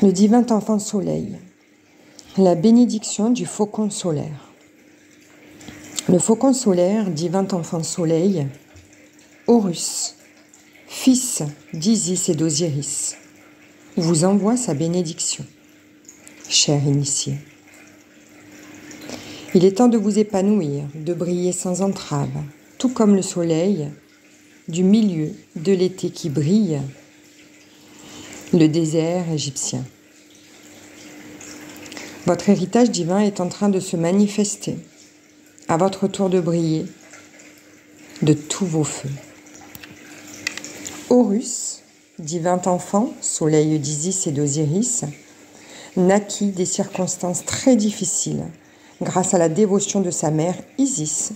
Le divin enfant soleil, la bénédiction du faucon solaire. Le faucon solaire, divin enfant soleil, Horus, fils d'Isis et d'Osiris, vous envoie sa bénédiction, cher initié. Il est temps de vous épanouir, de briller sans entrave, tout comme le soleil du milieu de l'été qui brille, le désert égyptien. Votre héritage divin est en train de se manifester, à votre tour de briller de tous vos feux. Horus, divin enfant, soleil d'Isis et d'Osiris, naquit des circonstances très difficiles grâce à la dévotion de sa mère Isis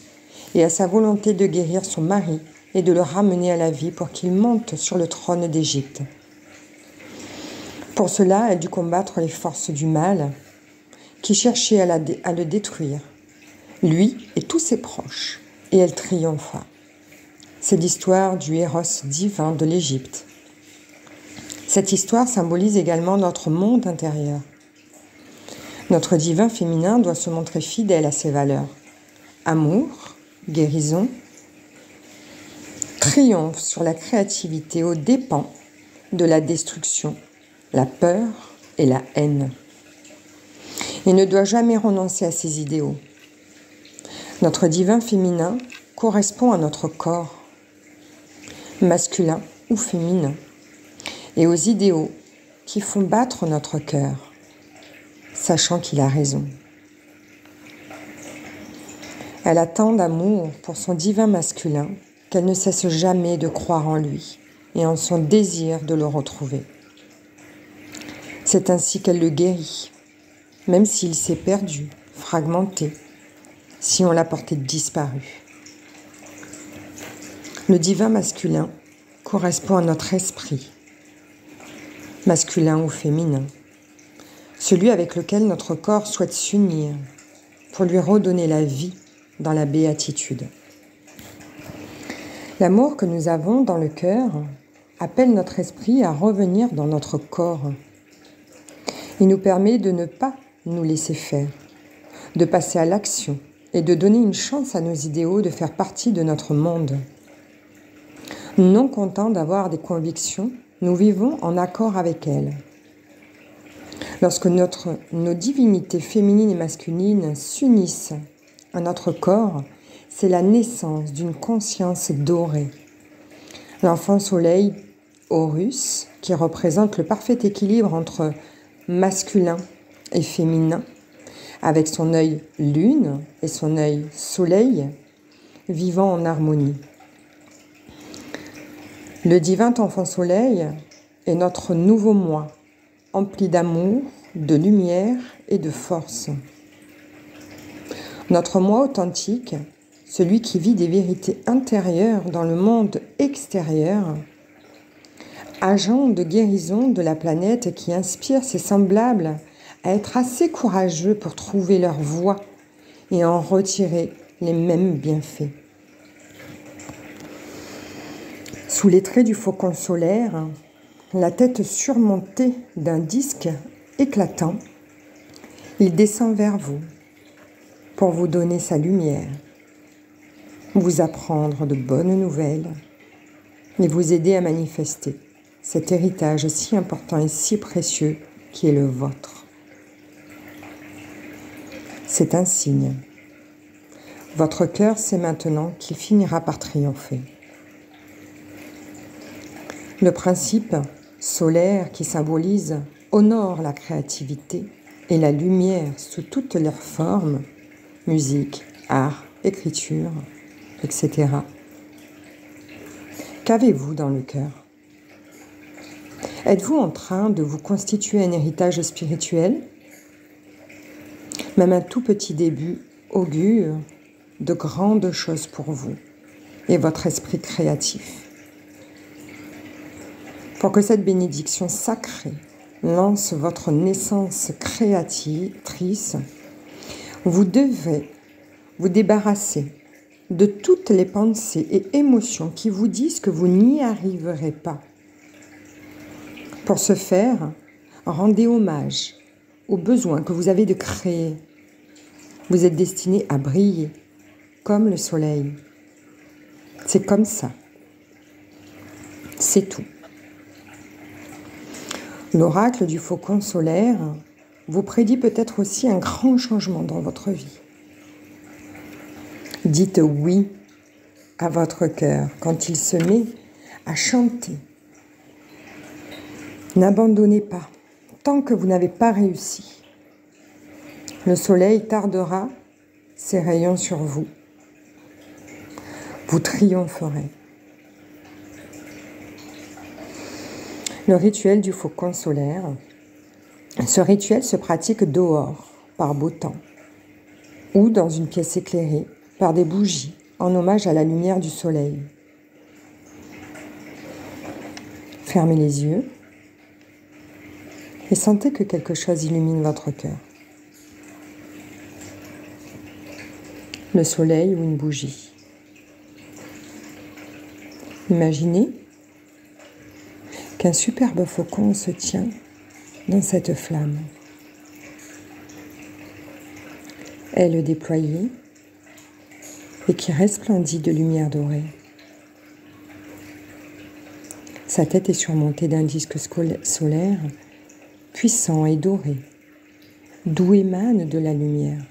et à sa volonté de guérir son mari et de le ramener à la vie pour qu'il monte sur le trône d'Égypte. Pour cela, elle dut combattre les forces du mal qui cherchaient à le détruire, lui et tous ses proches, et elle triompha. C'est l'histoire du Héros divin de l'Égypte. Cette histoire symbolise également notre monde intérieur. Notre divin féminin doit se montrer fidèle à ses valeurs. Amour, guérison, triomphe sur la créativité aux dépens de la destruction, la peur et la haine. Il ne doit jamais renoncer à ses idéaux. Notre divin féminin correspond à notre corps, masculin ou féminin, et aux idéaux qui font battre notre cœur, sachant qu'il a raison. Elle a tant d'amour pour son divin masculin qu'elle ne cesse jamais de croire en lui et en son désir de le retrouver. C'est ainsi qu'elle le guérit, même s'il s'est perdu, fragmenté, si on l'a porté disparu. Le divin masculin correspond à notre esprit, masculin ou féminin, celui avec lequel notre corps souhaite s'unir pour lui redonner la vie dans la béatitude. L'amour que nous avons dans le cœur appelle notre esprit à revenir dans notre corps. Il nous permet de ne pas nous laisser faire, de passer à l'action et de donner une chance à nos idéaux de faire partie de notre monde. Non contents d'avoir des convictions, nous vivons en accord avec elles. Lorsque nos divinités féminines et masculines s'unissent à notre corps, c'est la naissance d'une conscience dorée. L'enfant soleil, Horus, qui représente le parfait équilibre entre masculin et féminin, avec son œil lune et son œil soleil, vivant en harmonie. Le divin enfant soleil est notre nouveau moi, empli d'amour, de lumière et de force. Notre moi authentique, celui qui vit des vérités intérieures dans le monde extérieur, agent de guérison de la planète qui inspire ses semblables à être assez courageux pour trouver leur voie et en retirer les mêmes bienfaits. Sous les traits du faucon solaire, la tête surmontée d'un disque éclatant, il descend vers vous pour vous donner sa lumière, vous apprendre de bonnes nouvelles et vous aider à manifester cet héritage si important et si précieux qui est le vôtre. C'est un signe. Votre cœur sait maintenant qu'il finira par triompher. Le principe solaire qui symbolise honore la créativité et la lumière sous toutes leurs formes, musique, art, écriture, etc. Qu'avez-vous dans le cœur ? Êtes-vous en train de vous constituer un héritage spirituel ? Même un tout petit début augure de grandes choses pour vous et votre esprit créatif. Pour que cette bénédiction sacrée lance votre naissance créatrice, vous devez vous débarrasser de toutes les pensées et émotions qui vous disent que vous n'y arriverez pas. Pour ce faire, rendez hommage aux besoins que vous avez de créer. Vous êtes destiné à briller comme le soleil. C'est comme ça. C'est tout. L'oracle du faucon solaire vous prédit peut-être aussi un grand changement dans votre vie. Dites oui à votre cœur quand il se met à chanter. N'abandonnez pas tant que vous n'avez pas réussi. Le soleil tardera ses rayons sur vous. Vous triompherez. Le rituel du faucon solaire. Ce rituel se pratique dehors, par beau temps, ou dans une pièce éclairée par des bougies en hommage à la lumière du soleil. Fermez les yeux et sentez que quelque chose illumine votre cœur. Le soleil ou une bougie. Imaginez qu'un superbe faucon se tient dans cette flamme. Aile déployée et qui resplendit de lumière dorée. Sa tête est surmontée d'un disque solaire puissant et doré, d'où émane de la lumière.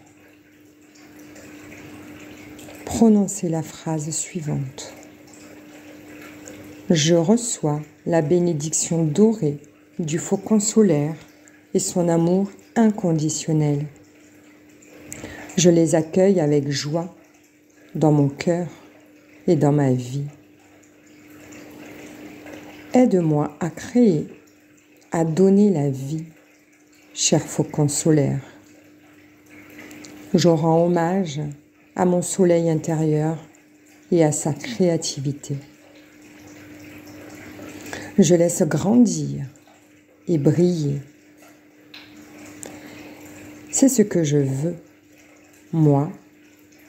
Prononcez la phrase suivante. Je reçois la bénédiction dorée du faucon solaire et son amour inconditionnel. Je les accueille avec joie dans mon cœur et dans ma vie. Aide-moi à créer, à donner la vie, cher faucon solaire. Je rends hommage à mon soleil intérieur et à sa créativité. Je laisse grandir et briller. C'est ce que je veux, moi,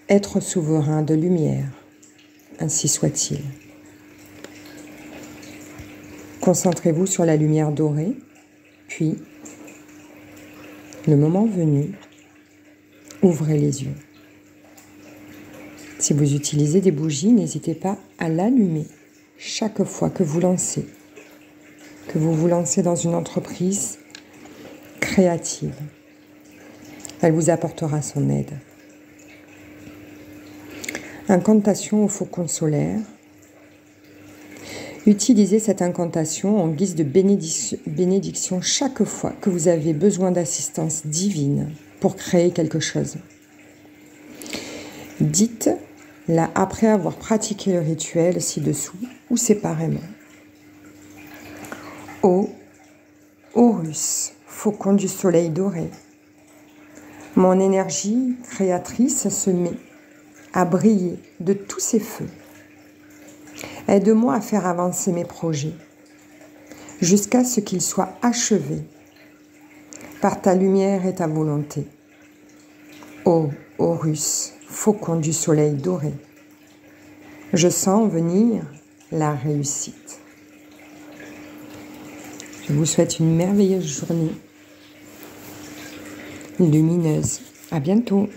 être souverain de lumière, ainsi soit-il. Concentrez-vous sur la lumière dorée, puis, le moment venu, ouvrez les yeux. Si vous utilisez des bougies, n'hésitez pas à l'allumer chaque fois que vous vous lancez dans une entreprise créative. Elle vous apportera son aide. Incantation au faucon solaire. Utilisez cette incantation en guise de bénédiction chaque fois que vous avez besoin d'assistance divine pour créer quelque chose. Dites-la après avoir pratiqué le rituel ci-dessous ou séparément. Ô Horus, faucon du soleil doré, mon énergie créatrice se met à briller de tous ses feux. Aide-moi à faire avancer mes projets jusqu'à ce qu'ils soient achevés par ta lumière et ta volonté. Ô Horus, faucon du soleil doré, je sens venir la réussite. Je vous souhaite une merveilleuse journée lumineuse. À bientôt.